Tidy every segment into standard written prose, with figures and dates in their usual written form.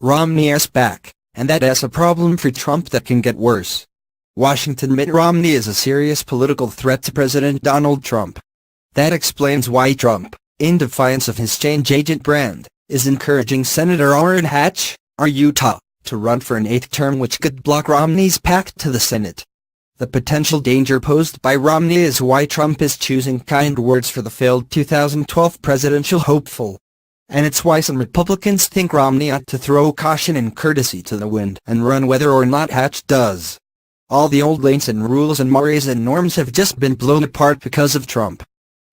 Romney is back, and that's a problem for Trump that can get worse. Washington Mitt Romney is a serious political threat to President Donald Trump. That explains why Trump, in defiance of his change agent brand, is encouraging Senator Orrin Hatch, of Utah, to run for an 8th term which could block Romney's path to the Senate. The potential danger posed by Romney is why Trump is choosing kind words for the failed 2012 presidential hopeful. And it's why some Republicans think Romney ought to throw caution and courtesy to the wind and run whether or not Hatch does. All the old lanes and rules and mores and norms have just been blown apart because of Trump.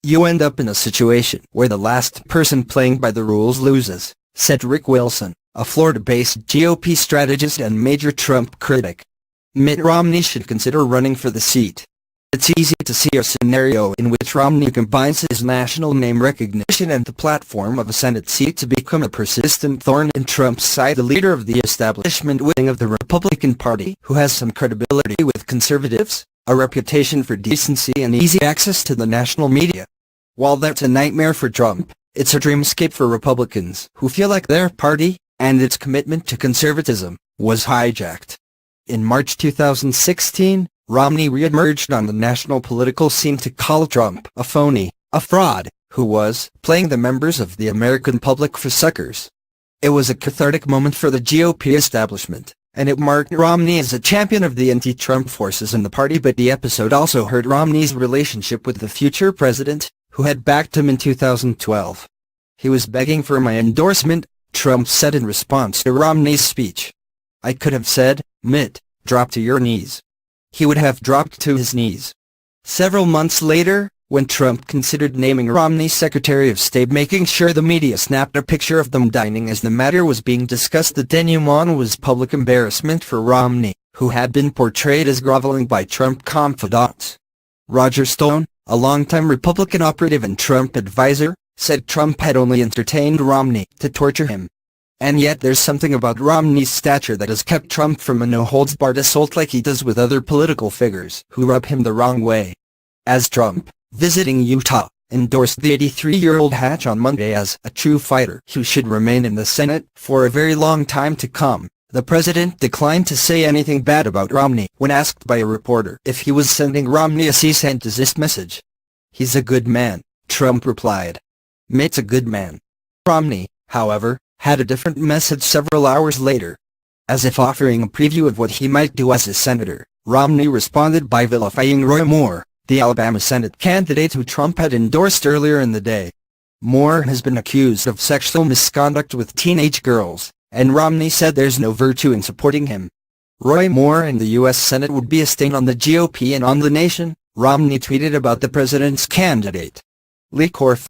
You end up in a situation where the last person playing by the rules loses, said Rick Wilson, a Florida-based GOP strategist and major Trump critic. Mitt Romney should consider running for the seat. It's easy to see a scenario in which Romney combines his national name recognition and the platform of a Senate seat to become a persistent thorn in Trump's side, the leader of the establishment wing of the Republican Party, who has some credibility with conservatives, a reputation for decency and easy access to the national media. While that's a nightmare for Trump, it's a dreamscape for Republicans who feel like their party, and its commitment to conservatism, was hijacked. In March 2016, Romney re-emerged on the national political scene to call Trump a phony, a fraud, who was playing the members of the American public for suckers. It was a cathartic moment for the GOP establishment, and it marked Romney as a champion of the anti-Trump forces in the party, but the episode also hurt Romney's relationship with the future president, who had backed him in 2012. "He was begging for my endorsement," Trump said in response to Romney's speech. "I could have said, Mitt, drop to your knees." He would have dropped to his knees. Several months later, when Trump considered naming Romney Secretary of State, making sure the media snapped a picture of them dining as the matter was being discussed, the denouement was public embarrassment for Romney, who had been portrayed as groveling by Trump confidants. Roger Stone, a longtime Republican operative and Trump advisor, said Trump had only entertained Romney to torture him. And yet there's something about Romney's stature that has kept Trump from a no-holds-barred assault like he does with other political figures who rub him the wrong way. As Trump, visiting Utah, endorsed the 83-year-old Hatch on Monday as a true fighter who should remain in the Senate for a very long time to come, the president declined to say anything bad about Romney when asked by a reporter if he was sending Romney a cease and desist message. "He's a good man," Trump replied. "Mitt's a good man." Romney, however, had a different message several hours later. As if offering a preview of what he might do as a senator, Romney responded by vilifying Roy Moore, the Alabama Senate candidate who Trump had endorsed earlier in the day. Moore has been accused of sexual misconduct with teenage girls, and Romney said there's no virtue in supporting him. "Roy Moore in the U.S. Senate would be a stain on the GOP and on the nation," Romney tweeted about the president's candidate. Lee Korf,